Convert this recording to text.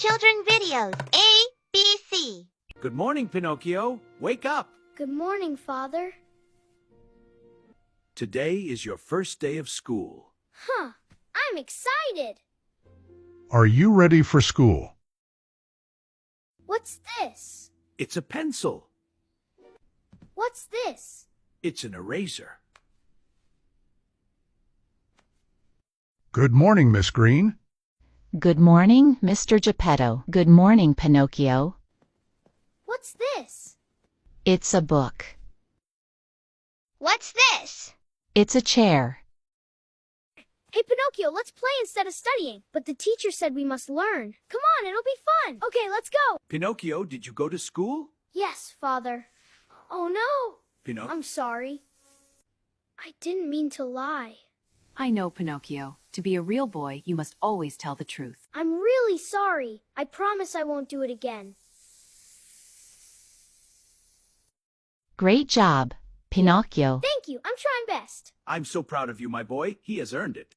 Children videos A, B, C. Good morning, Pinocchio. Wake up. Good morning, Father. Today is your first day of school. Huh, I'm excited. Are you ready for school? What's this? It's a pencil. What's this? It's an eraser. Good morning, Miss Green. Good morning, Mr. Geppetto. Good morning, Pinocchio. What's this? It's a book. What's this? It's a chair. Hey, Pinocchio, let's play instead of studying. But the teacher said we must learn. Come on, it'll be fun. Okay, let's go. Pinocchio, did you go to school? Yes, Father. Oh, no. Pinocchio. I'm sorry. I didn't mean to lie. I know, Pinocchio. To be a real boy, you must always tell the truth. I'm really sorry. I promise I won't do it again. Great job, Pinocchio. Thank you. I'm trying best. I'm so proud of you, my boy. He has earned it.